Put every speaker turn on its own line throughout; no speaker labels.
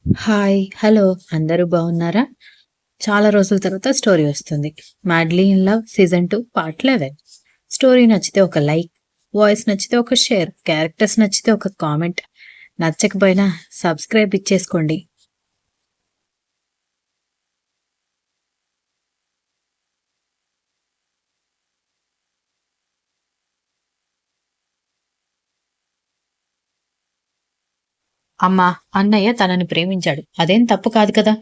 Hi! Hello! అందరూ బాగున్నారా? చాలా రోజుల తర్వాత స్టోరీ వస్తుంది. 'Madly in love' season 2 part 11. Story నచ్చితే ఒక లైక్, వాయిస్ నచ్చితే ఒక షేర్, క్యారెక్టర్స్ నచ్చితే ఒక కామెంట్, నచ్చకపోయినా సబ్స్క్రైబ్ ఇచ్చేసుకోండి. అమ్మా, అన్నయ్య తనని ప్రేమించాడు. అదేం తప్పు కాదు కదా!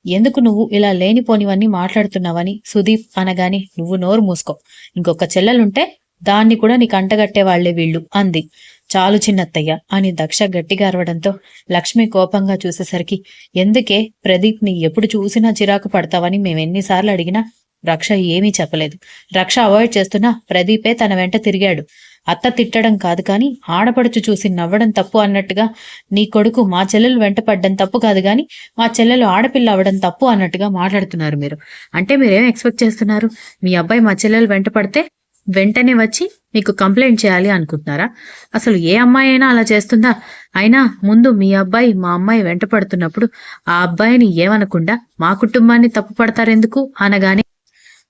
ఎందుకు నువ్వు ఇలా లేనిపోనివన్నీ మాట్లాడుతున్నావని సుదీప్ అనగానే నువ్వు నోరు మూసుకో. ఇంకొక చెల్లెలుంటే దాన్ని కూడా నీకు అంటగట్టేవాళ్లే వీళ్ళు అంది. చాలు చిన్నత్తయ్య అని దక్ష గట్టిగా అరవడంతో లక్ష్మి కోపంగా చూసేసరికి ఎందుకే ప్రదీప్ ని ఎప్పుడు చూసినా చిరాకు పడతావని మేమెన్నిసార్లు అడిగినా రక్ష ఏమీ చెప్పలేదు. రక్ష అవాయిడ్ చేస్తున్నా ప్రదీపే తన వెంట తిరిగాడు. అత్త తిట్టడం కాదు కాని ఆడపడుచు చూసి నవ్వడం తప్పు అన్నట్టుగా నీ కొడుకు మా చెల్లెలు వెంట పడ్డం తప్పు కాదు గాని మా చెల్లెలు ఆడపిల్ల అవ్వడం తప్పు అన్నట్టుగా మాట్లాడుతున్నారు మీరు. అంటే మీరేం ఎక్స్పెక్ట్ చేస్తున్నారు? మీ అబ్బాయి మా చెల్లెలు వెంట పడితే వెంటనే వచ్చి మీకు కంప్లైంట్ చేయాలి అనుకుంటున్నారా? అసలు ఏ అమ్మాయి అయినా అలా చేస్తుందా? అయినా ముందు మీ అబ్బాయి మా అమ్మాయి వెంట పడుతున్నప్పుడు ఆ అబ్బాయిని ఏమనకుండా మా కుటుంబాన్ని తప్పు పడతారెందుకు అనగానే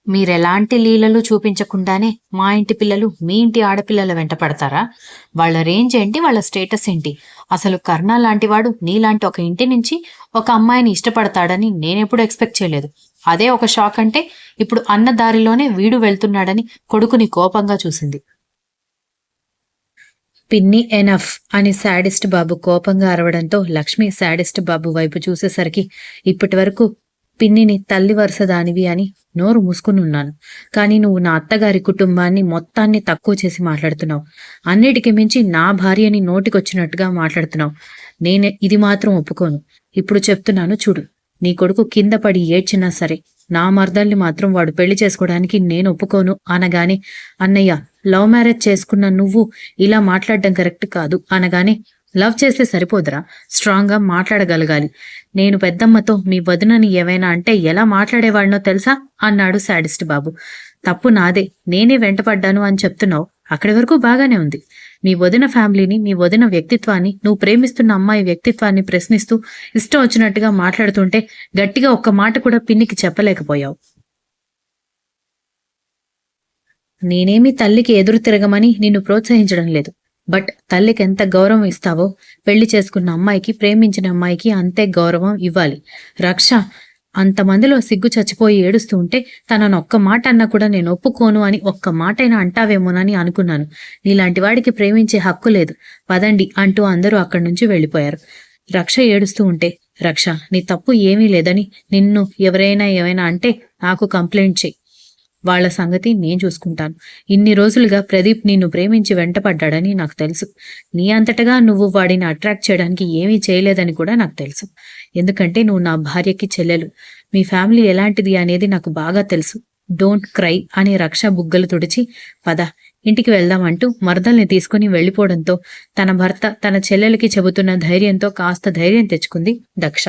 మీరెలాంటి లీలలు చూపించకుండానే మా ఇంటి పిల్లలు మీ ఇంటి ఆడపిల్లల వెంట పడతారా? వాళ్ళ రేంజ్ ఏంటి? వాళ్ళ స్టేటస్ ఏంటి? అసలు కర్ణ లాంటివాడు నీలాంటి ఒక ఇంటి నుంచి ఒక అమ్మాయిని ఇష్టపడతాడని నేనెప్పుడు ఎక్స్పెక్ట్ చేయలేదు. అదే ఒక షాక్ అంటే ఇప్పుడు అన్న దారిలోనే వీడు వెళ్తున్నాడని కొడుకుని కోపంగా చూసింది. పిన్ని ఎనఫ్ అని శాడిస్ట్ బాబు కోపంగా అరవడంతో లక్ష్మి శాడిస్ట్ బాబు వైపు చూసేసరికి ఇప్పటి వరకు పిన్నిని తల్లి వరుస దానివి అని నోరు మూసుకునున్నాను. కానీ నువ్వు నా అత్తగారి కుటుంబాన్ని మొత్తాన్ని తక్కువ చేసి మాట్లాడుతున్నావు. అన్నిటికి మించి నా భార్యని నోటికొచ్చినట్టుగా మాట్లాడుతున్నావు. ఇది మాత్రం ఒప్పుకోను. ఇప్పుడు చెప్తున్నాను చూడు. నీ కొడుకు కింద పడి ఏడ్చినా సరే నా మర్దల్ని మాత్రం వాడు పెళ్లి చేసుకోవడానికి నేను ఒప్పుకోను అనగానే అన్నయ్య, లవ్ మ్యారేజ్ చేసుకున్న నువ్వు ఇలా మాట్లాడడం కరెక్ట్ కాదు అనగానే లవ్ చేస్తే సరిపోదురా, స్ట్రాంగ్ గా మాట్లాడగలగాలి. నేను పెద్దమ్మతో మీ వదినని ఏవైనా అంటే ఎలా మాట్లాడేవాడినో తెలుసా అన్నాడు శాడిస్ట్ బాబు. తప్పు నాదే, నేనే వెంటపడ్డాను అని చెప్తున్నావు. అక్కడి వరకు బాగానే ఉంది. మీ వదిన ఫ్యామిలీని, మీ వదిన వ్యక్తిత్వాన్ని, నువ్వు ప్రేమిస్తున్న అమ్మాయి వ్యక్తిత్వాన్ని ప్రశ్నిస్తూ ఇష్టం వచ్చినట్టుగా మాట్లాడుతుంటే గట్టిగా ఒక్క మాట కూడా పిన్నికి చెప్పలేకపోయావు. నేనేమి తల్లికి ఎదురు తిరగమని నిన్ను ప్రోత్సహించడం లేదు. బట్ తల్లికి ఎంత గౌరవం ఇస్తావో పెళ్లి చేసుకున్న అమ్మాయికి, ప్రేమించిన అమ్మాయికి అంతే గౌరవం ఇవ్వాలి. రక్ష అంతమందిలో సిగ్గు చచ్చిపోయి ఏడుస్తూ ఉంటే తనను ఒక్క మాట అన్నా కూడా నేను ఒప్పుకోను అని ఒక్క మాటైనా అంటావేమోనని అనుకున్నాను. నీలాంటి వాడికి ప్రేమించే హక్కు లేదు, పదండి అంటూ అందరూ అక్కడి నుంచి వెళ్ళిపోయారు. రక్ష ఏడుస్తూ ఉంటే, రక్ష నీ తప్పు ఏమీ లేదని నిన్ను ఎవరైనా ఏమైనా అంటే నాకు కంప్లైంట్ చెయ్యి. వాళ్ల సంగతి నేను చూసుకుంటాను. ఇన్ని రోజులుగా ప్రదీప్ నిన్ను ప్రేమించి వెంటపడ్డాడని నాకు తెలుసు. నీ అంతటగా నువ్వు వాడిని అట్రాక్ట్ చేయడానికి ఏమీ చేయలేదని కూడా నాకు తెలుసు. ఎందుకంటే నువ్వు నా భార్యకి చెల్లెలు. మీ ఫ్యామిలీ ఎలాంటిది అనేది నాకు బాగా తెలుసు. డోంట్ క్రై అని రక్ష బుగ్గలు తుడిచి పద ఇంటికి వెళ్దామంటూ మరదల్ని తీసుకుని వెళ్ళిపోవడంతో తన భర్త తన చెల్లెలకి చెబుతున్న ధైర్యంతో కాస్త ధైర్యం తెచ్చుకుంది దక్ష.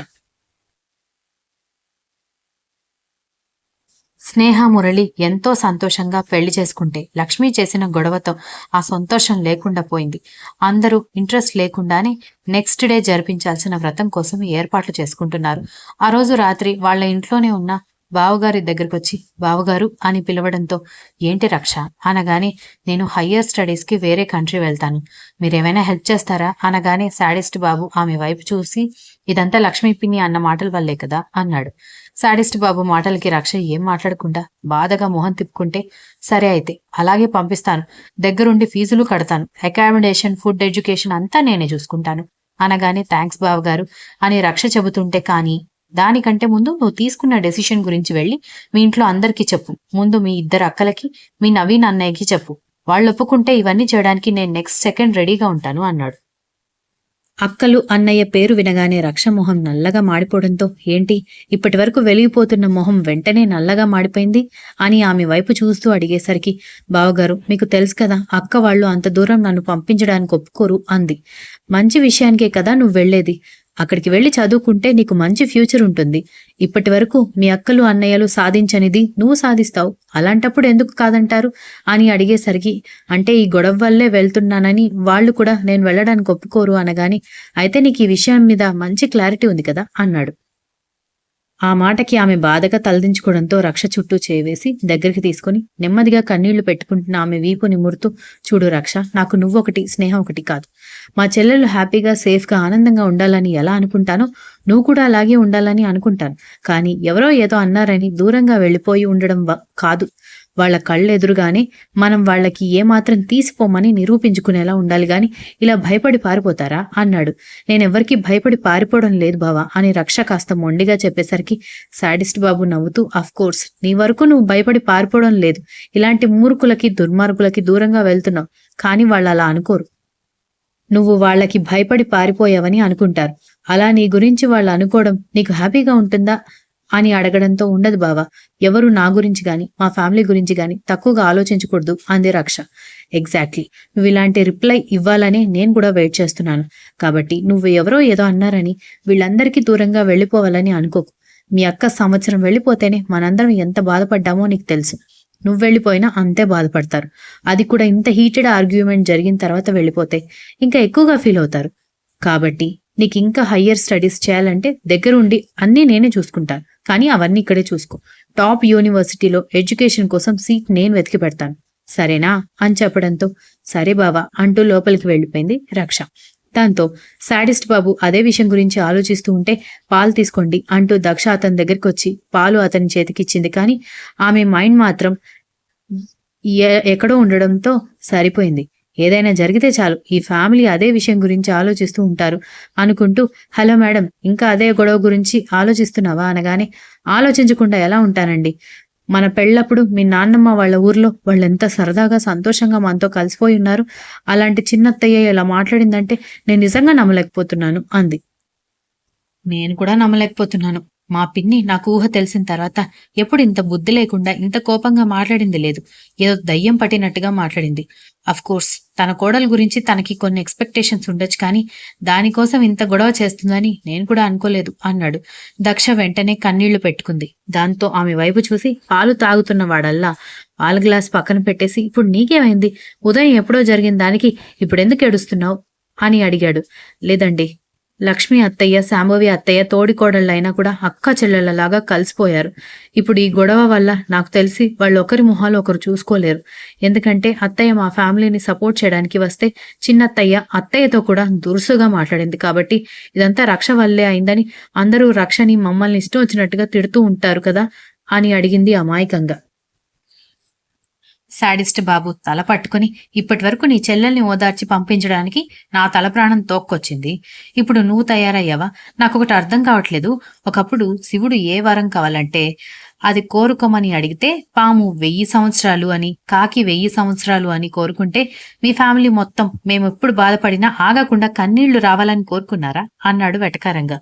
స్నేహ మురళి ఎంతో సంతోషంగా పెళ్లి చేసుకుంటే లక్ష్మి చేసిన గొడవతో ఆ సంతోషం లేకుండా పోయింది. అందరూ ఇంట్రెస్ట్ లేకుండానే నెక్స్ట్ డే జరిపించాల్సిన వ్రతం కోసం ఏర్పాట్లు చేసుకుంటున్నారు. ఆ రోజు రాత్రి వాళ్ళ ఇంట్లోనే ఉన్న బావగారి దగ్గరకొచ్చి బావగారు అని పిలవడంతో ఏంటి రక్ష అనగానే నేను హయ్యర్ స్టడీస్కి వేరే కంట్రీ వెళ్తాను, మీరేమైనా హెల్ప్ చేస్తారా అనగానే శాడిస్ట్ బాబు ఆమె వైపు చూసి ఇదంతా లక్ష్మీ పిన్ని అన్న మాటల వల్లే కదా అన్నాడు. శాడిస్ట్ బాబు మాటలకి రక్ష ఏం మాట్లాడకుండా బాధగా మొహం తిప్పుకుంటే సరే అయితే అలాగే పంపిస్తాను, దగ్గరుండి ఫీజులు కడతాను, అకామిడేషన్, ఫుడ్, ఎడ్యుకేషన్ అంతా నేనే చూసుకుంటాను అనగానే థ్యాంక్స్ బావగారు అని రక్ష చెబుతుంటే కానీ దానికంటే ముందు నువ్వు తీసుకున్న డెసిషన్ గురించి వెళ్ళి మీ ఇంట్లో అందరికీ చెప్పు. ముందు మీ ఇద్దరు అక్కలకి, మీ నవీన్ అన్నయ్యకి చెప్పు. వాళ్ళు ఒప్పుకుంటే ఇవన్నీ చేయడానికి నేను నెక్స్ట్ సెకండ్ రెడీగా ఉంటాను అన్నాడు. అక్కలు అన్నయ్య పేరు వినగానే రక్ష మొహం నల్లగా మాడిపోవడంతో ఏంటి ఇప్పటి వరకు వెలిగిపోతున్న మొహం వెంటనే నల్లగా మాడిపోయింది అని ఆమె వైపు చూస్తూ అడిగేసరికి బావగారు మీకు తెలుసు కదా అక్క వాళ్ళు అంత దూరం నన్ను పంపించడానికి ఒప్పుకోరు అంది. మంచి విషయానికే కదా నువ్వు వెళ్లేది, అక్కడికి వెళ్ళి చదువుకుంటే నీకు మంచి ఫ్యూచర్ ఉంటుంది. ఇప్పటి వరకు మీ అక్కలు అన్నయ్యలు సాధించనిది నువ్వు సాధిస్తావు. అలాంటప్పుడు ఎందుకు కాదంటారు అని అడిగేసరికి, అంటే ఈ గొడవ వల్లే వెళ్తున్నానని వాళ్ళు కూడా నేను వెళ్ళడానికి ఒప్పుకోరు అనగాని, అయితే నీకు ఈ విషయం మీద మంచి క్లారిటీ ఉంది కదా అన్నాడు. ఆ మాటకి ఆమె బాధగా తలదించుకోవడంతో రక్ష చుట్టూ చేవేసి దగ్గరికి తీసుకుని నెమ్మదిగా కన్నీళ్లు పెట్టుకుంటున్న ఆమె వీపు నిమురుతూ, చూడు రక్ష, నాకు నువ్వొకటి, స్నేహం ఒకటి కాదు. మా చెల్లెలు హ్యాపీగా, సేఫ్గా, ఆనందంగా ఉండాలని ఎలా అనుకుంటానో నువ్వు కూడా అలాగే ఉండాలని అనుకుంటాను. కానీ ఎవరో ఏదో అన్నారని దూరంగా వెళ్ళిపోయి ఉండడం కాదు. వాళ్ళ కళ్ళెదురుగానే మనం వాళ్ళకి ఏమాత్రం తీసిపోమని నిరూపించుకునేలా ఉండాలి గాని ఇలా భయపడి పారిపోతారా అన్నాడు. నేనెవ్వరికీ భయపడి పారిపోవడం లేదు బావా అని రక్ష కాస్త మొండిగా చెప్పేసరికి సాడిస్ట్ బాబు నవ్వుతూ, కోర్స్ నీ వరకు నువ్వు భయపడి పారిపోవడం లేదు. ఇలాంటి మూర్ఖులకి, దుర్మార్గులకి దూరంగా వెళ్తున్నావు. కానీ వాళ్ళు అలా అనుకోరు. నువ్వు వాళ్ళకి భయపడి పారిపోయావని అనుకుంటారు. అలా నీ గురించి వాళ్ళు అనుకోవడం నీకు హ్యాపీగా ఉంటుందా అని అడగడంతో, ఉండదు బావా, ఎవరు నా గురించి గాని మా ఫ్యామిలీ గురించి గాని తక్కువగా ఆలోచించకూడదు అంది రక్ష. ఎగ్జాక్ట్లీ, నువ్వు ఇలాంటి రిప్లై ఇవ్వాలనే నేను కూడా వెయిట్ చేస్తున్నాను. కాబట్టి నువ్వు ఎవరో ఏదో అన్నారని వీళ్ళందరికీ దూరంగా వెళ్ళిపోవాలని అనుకోకు. మీ అక్క సంవత్సరం వెళ్ళిపోతేనే మనందరం ఎంత బాధపడ్డామో నీకు తెలుసు. నువ్వు వెళ్ళిపోయినా అంతే బాధపడతారు. అది కూడా ఇంత హీటెడ్ ఆర్గ్యుమెంట్ జరిగిన తర్వాత వెళ్ళిపోతే ఇంకా ఎక్కువగా ఫీల్ అవుతారు. కాబట్టి నీకు ఇంకా హయ్యర్ స్టడీస్ చేయాలంటే దగ్గరుండి అన్నీ నేనే చూసుకుంటాను. కానీ అవన్నీ ఇక్కడే చూసుకో. టాప్ యూనివర్సిటీలో ఎడ్యుకేషన్ కోసం సీట్ నేను వెతికి పెడతాను, సరేనా అని చెప్పడంతో, సరే బావా అంటూ లోపలికి వెళ్ళిపోయింది రక్ష. దాంతో సాడిస్ట్ బాబు అదే విషయం గురించి ఆలోచిస్తూ ఉంటే, పాలు తీసుకోండి అంటూ దక్ష అతని దగ్గరికి వచ్చి పాలు అతని చేతికిచ్చింది. కానీ ఆమె మైండ్ మాత్రం ఎక్కడో ఉండడంతో సరిపోయింది. ఏదైనా జరిగితే చాలు ఈ ఫ్యామిలీ అదే విషయం గురించి ఆలోచిస్తూ ఉంటారు అనుకుంటూ, హలో మేడం, ఇంకా అదే గొడవ గురించి ఆలోచిస్తున్నావా అనగానే, ఆలోచించకుండా ఎలా ఉంటానండి, మన పెళ్ళప్పుడు మీ నాన్నమ్మ వాళ్ళ ఊర్లో వాళ్ళెంత సరదాగా సంతోషంగా మనతో కలిసిపోయి ఉన్నారు. అలాంటి చిన్నత్తయ్య ఇలా మాట్లాడిందంటే నేను నిజంగా నమ్మలేకపోతున్నాను అంది. నేను కూడా నమ్మలేకపోతున్నాను. మా పిన్ని నాకు ఊహ తెలిసిన తర్వాత ఎప్పుడు ఇంత బుద్ధి లేకుండా ఇంత కోపంగా మాట్లాడింది లేదు. ఏదో దయ్యం పట్టినట్టుగా మాట్లాడింది. కోర్స్ తన కోడల గురించి తనకి కొన్ని ఎక్స్పెక్టేషన్స్ ఉండొచ్చు, కానీ దానికోసం ఇంత గొడవ చేస్తుందని నేను కూడా అనుకోలేదు అన్నాడు. దక్ష వెంటనే కన్నీళ్లు పెట్టుకుంది. దాంతో ఆమె వైపు చూసి, పాలు తాగుతున్న వాడల్లా పాల గ్లాస్ పక్కన పెట్టేసి, ఇప్పుడు నీకేమైంది? ఉదయం ఎప్పుడో జరిగిన దానికి ఇప్పుడెందుకు ఏడుస్తున్నావు అని అడిగాడు. లేదండి, లక్ష్మి అత్తయ్య, శాంభవి అత్తయ్య తోడికోడళ్ళైనా కూడా అక్క చెల్లెళ్ళలాగా కలిసిపోయారు. ఇప్పుడు ఈ గొడవ వల్ల నాకు తెలిసి వాళ్ళు ఒకరి మొహాలు ఒకరు చూసుకోలేరు. ఎందుకంటే అత్తయ్య మా ఫ్యామిలీని సపోర్ట్ చేయడానికి వస్తే చిన్నత్తయ్య అత్తయ్యతో కూడా దురుసుగా మాట్లాడింది. కాబట్టి ఇదంతా రక్ష వల్లే అయిందని అందరూ రక్షని మమ్మల్ని ఇష్టం వచ్చినట్టుగా తిడుతూ ఉంటారు కదా అని అడిగింది అమాయకంగా. శాడిస్ట్ బాబు తల పట్టుకుని, ఇప్పటి వరకు నీ చెల్లెల్ని ఓదార్చి పంపించడానికి నా తల ప్రాణం తోక్కొచ్చింది. ఇప్పుడు నువ్వు తయారయ్యావా? నాకొకటి అర్థం కావట్లేదు. ఒకప్పుడు శివుడు ఏ వరం కావాలంటే అది కోరుకోమని అడిగితే పాము 1000 సంవత్సరాలు అని, కాకి 1000 సంవత్సరాలు అని కోరుకుంటే మీ ఫ్యామిలీ మొత్తం మేము ఎప్పుడు బాధపడినా ఆగకుండా కన్నీళ్లు రావాలని కోరుకున్నారా అన్నాడు వెటకారంగా.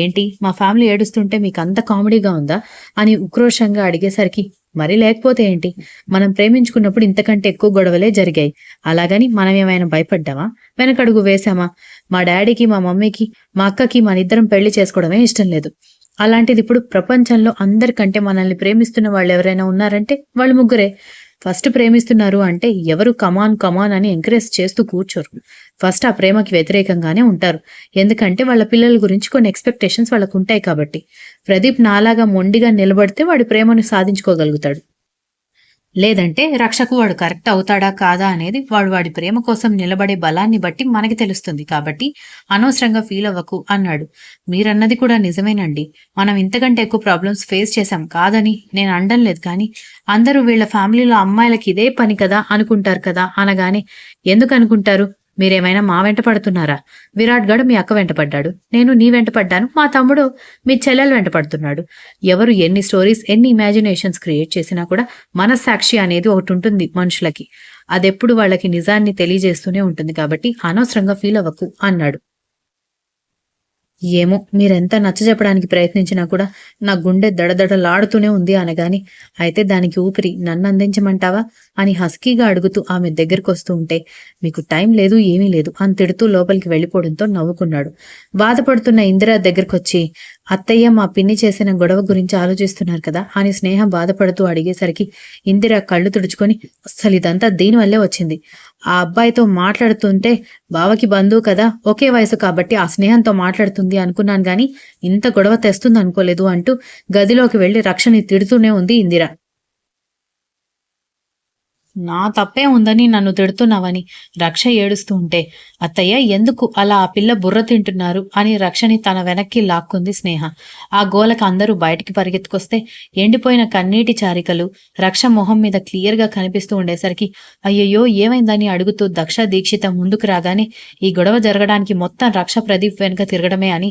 ఏంటి, మా ఫ్యామిలీ ఏడుస్తుంటే మీకు అంత కామెడీగా ఉందా అని ఉక్రోషంగా అడిగేసరికి, మరి లేకపోతే ఏంటి, మనం ప్రేమించుకున్నప్పుడు ఇంతకంటే ఎక్కువ గొడవలే జరిగాయి. అలాగని మనం ఏమైనా భయపడ్డామా, వెనకడుగు వేశామా? మా డాడీకి, మా మమ్మీకి, మా అక్కకి మనిద్దరం పెళ్లి చేసుకోవడమే ఇష్టం లేదు. అలాంటిది ఇప్పుడు ప్రపంచంలో అందరికంటే మనల్ని ప్రేమిస్తున్న వాళ్ళు ఎవరైనా ఉన్నారంటే వాళ్ళు ముగ్గురే. ఫస్ట్ ప్రేమిస్తున్నారు అంటే ఎవరు కమాన్ అని ఎంకరేజ్ చేస్తూ కూర్చోరు. ఫస్ట్ ఆ ప్రేమకి వ్యతిరేకంగానే ఉంటారు. ఎందుకంటే వాళ్ళ పిల్లల గురించి కొన్ని ఎక్స్పెక్టేషన్స్ వాళ్ళకు ఉంటాయి కాబట్టి. ప్రదీప్ నాలాగా మొండిగా నిలబడితే వాడి ప్రేమను సాధించుకోగలుగుతాడు. లేదంటే రక్షకు వాడు కరెక్ట్ అవుతాడా కాదా అనేది వాడి ప్రేమ కోసం నిలబడే బలాన్ని బట్టి మనకి తెలుస్తుంది. కాబట్టి అనవసరంగా ఫీల్ అవ్వకు అన్నాడు. మీరన్నది కూడా నిజమేనండి. మనం ఇంతకంటే ఎక్కువ ప్రాబ్లమ్స్ ఫేస్ చేశాం కాదని నేను అనడం లేదు. కానీ అందరూ వీళ్ళ ఫ్యామిలీలో అమ్మాయిలకి ఇదే పని కదా అనుకుంటారు కదా అనగానే, ఎందుకు అనుకుంటారు? మీరేమైనా మా వెంట పడుతున్నారా? విరాట్ గడు మీ అక్క వెంట పడ్డాడు, నేను నీ వెంట పడ్డాను, మా తమ్ముడు మీ చెల్లెలు వెంట పడుతున్నాడు. ఎవరు ఎన్ని స్టోరీస్, ఎన్ని ఇమాజినేషన్స్ క్రియేట్ చేసినా కూడా మనస్సాక్షి అనేది ఒకటి ఉంటుంది మనుషులకి. అదెప్పుడు వాళ్ళకి నిజాన్ని తెలియజేస్తూనే ఉంటుంది. కాబట్టి అనవసరంగా ఫీల్ అవ్వకు అన్నాడు. ఏమో మీరెంత నచ్చజెప్పడానికి ప్రయత్నించినా కూడా నా గుండె దడదడలాడుతూనే ఉంది అనగాని, అయితే దానికి ఊపిరి నన్నందించమంటావా? అని హస్కీగా అడుగుతూ ఆమె దగ్గరకొస్తూ ఉంటే, మీకు టైం లేదు ఏమీ లేదు అని తిడుతూ లోపలికి వెళ్ళిపోవడంతో నవ్వుకున్నాడు. బాధపడుతున్న ఇందిర దగ్గరకొచ్చి, అత్తయ్య మా పిన్ని చేసిన గొడవ గురించి ఆలోచిస్తున్నారు కదా అని స్నేహ బాధపడుతూ అడిగేసరికి ఇందిర కళ్ళు తుడుచుకొని, అస్సలిదంతా దీనివల్లే వచ్చింది. ఆ అబ్బాయితో మాట్లాడుతుంటే బావకి బంధువు కదా, ఒకే వయసు కాబట్టి ఆ స్నేహంతో మాట్లాడుతుంది అనుకున్నాను గాని ఇంత గొడవ తెస్తుంది అనుకోలేదు అంటూ గదిలోకి వెళ్లి రక్షని తిడుతూనే ఉంది ఇందిర. నా తప్పే ఉందని నన్ను తిడుతున్నావని రక్ష ఏడుస్తూ ఉంటే, అత్తయ్య ఎందుకు అలా ఆ పిల్ల బుర్ర తింటున్నారు అని రక్షని తన వెనక్కి లాక్కుంది స్నేహ. ఆ గోలకి అందరూ బయటికి పరిగెత్తుకొస్తే ఎండిపోయిన కన్నీటి చారికలు రక్ష మొహం మీద క్లియర్గా కనిపిస్తూ ఉండేసరికి అయ్యయ్యో ఏమైందని అడుగుతూ దక్ష దీక్షిత ముందుకు రాగానే ఈ గొడవ జరగడానికి మొత్తం రక్ష ప్రదీప్ వెనుక తిరగడమే అని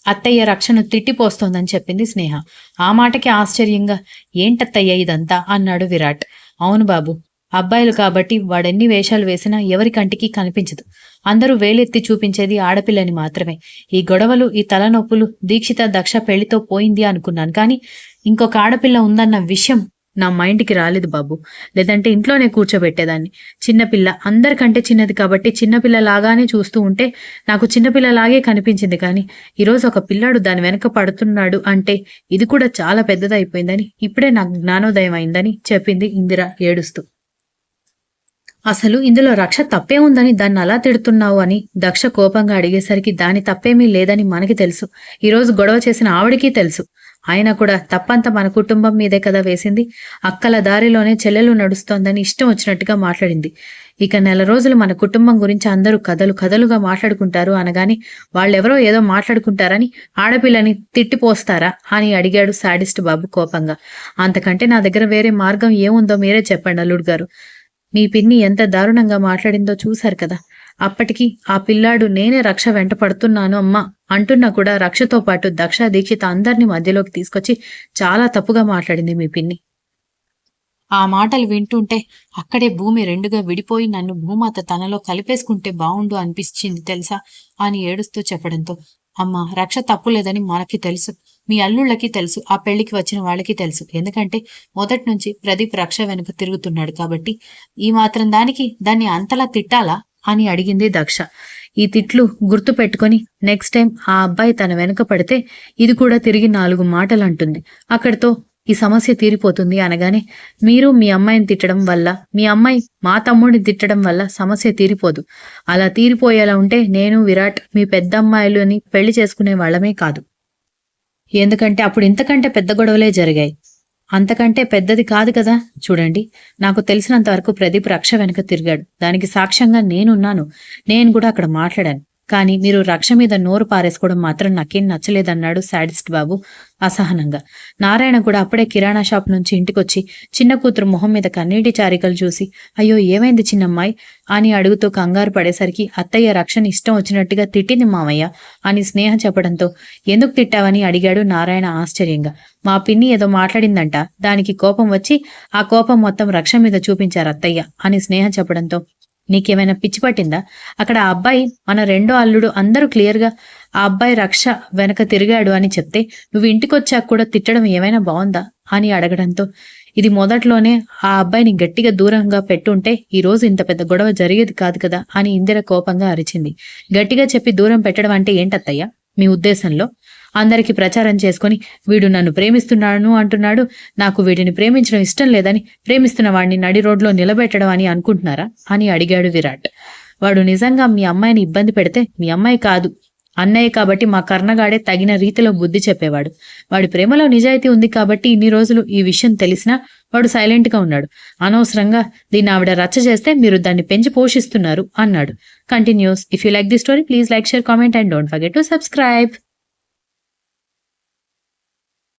అత్తయ్య రక్షను తిట్టిపోస్తోందని చెప్పింది స్నేహ. ఆ మాటకి ఆశ్చర్యంగా ఏంటత్తయ్య ఇదంతా అన్నాడు విరాట్. అవును బాబు, అబ్బాయిలు కాబట్టి వాడెన్ని వేషాలు వేసినా ఎవరి కంటికి కనిపించదు. అందరూ వేలెత్తి చూపించేది ఆడపిల్లని మాత్రమే. ఈ గొడవలు ఈ తలనొప్పులు దీక్షిత దక్ష పెళ్లితో పోయింది అనుకున్నాను కానీ ఇంకొక ఆడపిల్ల ఉందన్న విషయం నా మైండ్కి రాలేదు బాబు. లేదంటే ఇంట్లోనే కూర్చోబెట్టేదాన్ని. చిన్నపిల్ల అందరికంటే చిన్నది కాబట్టి చిన్నపిల్ల లాగానే చూస్తూ ఉంటే నాకు చిన్నపిల్లలాగే కనిపించింది కానీ ఈరోజు ఒక పిల్లాడు దాని వెనక పడుతున్నాడు అంటే ఇది కూడా చాలా పెద్దదైపోయిందని ఇప్పుడే నాకు జ్ఞానోదయం అయిందని చెప్పింది ఇందిర ఏడుస్తూ. అసలు ఇందులో రక్ష తప్పే ఉందని దాన్ని అలా తిడుతున్నావు అని దక్ష కోపంగా అడిగేసరికి దాని తప్పేమీ లేదని మనకి తెలుసు. ఈరోజు గొడవ చేసిన ఆవిడికి తెలుసు. అయినా కూడా తప్పంతా మన కుటుంబం మీదే కదా వేసింది. అక్కల దారిలోనే చెల్లెలు నడుస్తోందని ఇష్టం వచ్చినట్టుగా మాట్లాడింది. ఇక నెల రోజులు మన కుటుంబం గురించి అందరూ కథలు కథలుగా మాట్లాడుకుంటారు అనగాని వాళ్ళెవరో ఏదో మాట్లాడుకుంటారని ఆడపిల్లని తిట్టిపోస్తారా అని అడిగాడు సాడిస్ట్ బాబు కోపంగా. అంతకంటే నా దగ్గర వేరే మార్గం ఏముందో మీరే చెప్పండి అల్లుడు గారు. మీ పిన్ని ఎంత దారుణంగా మాట్లాడిందో చూశారు కదా. అప్పటికి ఆ పిల్లాడు నేనే రక్ష వెంట పడుతున్నాను అమ్మా అంటున్నా కూడా రక్షతో పాటు దక్ష దీక్షిత అందరినీ మధ్యలోకి తీసుకొచ్చి చాలా తప్పుగా మాట్లాడింది మీ పిన్ని. ఆ మాటలు వింటుంటే అక్కడే భూమి రెండుగా విడిపోయి నన్ను భూమాత తనలో కలిపేసుకుంటే బావుండు అనిపించింది తెలుసా అని ఏడుస్తూ చెప్పడంతో, అమ్మా రక్ష తప్పులేదని మనకి తెలుసు, మీ అల్లుళ్ళకి తెలుసు, ఆ పెళ్లికి వచ్చిన వాళ్ళకి తెలుసు. ఎందుకంటే మొదటి నుంచి ప్రదీప్ రక్ష వెనుక తిరుగుతున్నాడు కాబట్టి ఈ మాత్రం దానికి దాన్ని అంతలా తిట్టాలా అని అడిగింది దక్ష. ఈ తిట్లు గుర్తు పెట్టుకొని నెక్స్ట్ టైం ఆ అబ్బాయి తన వెనుక పడితే ఇది కూడా తిరిగి 4 మాటలు అంటుంది. అక్కడితో ఈ సమస్య తీరిపోతుంది అనగానే మీరు మీ అమ్మాయిని తిట్టడం వల్ల మీ అమ్మాయి మా తమ్ముడిని తిట్టడం వల్ల సమస్య తీరిపోదు. అలా తీరిపోయేలా ఉంటే నేను విరాట్ మీ పెద్దమ్మాయిలని పెళ్లి చేసుకునే వాళ్ళమే కాదు. ఎందుకంటే అప్పుడు ఇంతకంటే పెద్ద గొడవలే జరిగాయి. అంతకంటే పెద్దది కాదు కదా. చూడండి, నాకు తెలిసినంత వరకు ప్రదీప్ రక్ష వెనక తిరిగాడు. దానికి సాక్ష్యంగా నేనున్నాను. నేను కూడా అక్కడ మాట్లాడాను. కానీ మీరు రక్ష మీద నోరు పారేసుకోవడం మాత్రం నాకేం నచ్చలేదన్నాడు సాడిస్ట్ బాబు అసహనంగా. నారాయణ కూడా అప్పుడే కిరాణా షాప్ నుంచి ఇంటికొచ్చి చిన్న కూతురు మొహం మీద కన్నీటి చారికలు చూసి అయ్యో ఏమైంది చిన్నమ్మాయి అని అడుగుతూ కంగారు పడేసరికి అత్తయ్య రక్షని ఇష్టం వచ్చినట్టుగా తిట్టింది మామయ్య అని స్నేహ చెప్పడంతో ఎందుకు తిట్టావని అడిగాడు నారాయణ ఆశ్చర్యంగా. మా పిన్ని ఏదో మాట్లాడిందంట, దానికి కోపం వచ్చి ఆ కోపం మొత్తం రక్ష మీద చూపించారు అత్తయ్య అని స్నేహ చెప్పడంతో నీకేమైనా పిచ్చి పట్టిందా? అక్కడ ఆ అబ్బాయి మన రెండో అల్లుడు అందరూ క్లియర్గా ఆ అబ్బాయి రక్ష వెనక తిరిగాడు అని చెప్తే నువ్వు ఇంటికొచ్చాక కూడా తిట్టడం ఏమైనా బాగుందా అని అడగడంతో ఇది మొదట్లోనే ఆ అబ్బాయిని గట్టిగా దూరంగా పెట్టుంటే ఈ రోజు ఇంత పెద్ద గొడవ జరిగేది కాదు కదా అని ఇందిర కోపంగా అరిచింది. గట్టిగా చెప్పి దూరం పెట్టడం అంటే ఏంటత్తయ్య మీ ఉద్దేశంలో? అందరికీ ప్రచారం చేసుకుని వీడు నన్ను ప్రేమిస్తున్నాను అంటున్నాడు, నాకు వీడిని ప్రేమించడం ఇష్టం లేదని ప్రేమిస్తున్న వాడిని నడి రోడ్లో నిలబెట్టడం అని అనుకుంటున్నారా అని అడిగాడు విరాట్. వాడు నిజంగా మీ అమ్మాయిని ఇబ్బంది పెడితే మీ అమ్మాయి కాదు అన్నయ్య కాబట్టి మా కర్ణగాడే తగిన రీతిలో బుద్ధి చెప్పేవాడు. వాడి ప్రేమలో నిజాయితీ ఉంది కాబట్టి ఇన్ని రోజులు ఈ విషయం తెలిసినా వాడు సైలెంట్ గా ఉన్నాడు. అనవసరంగా దీన్ని ఆవిడ రచ్చ చేస్తే మీరు దాన్ని పెంచి పోషిస్తున్నారు అన్నాడు. Continuous. If you like the story please like, share, comment and don't forget to subscribe.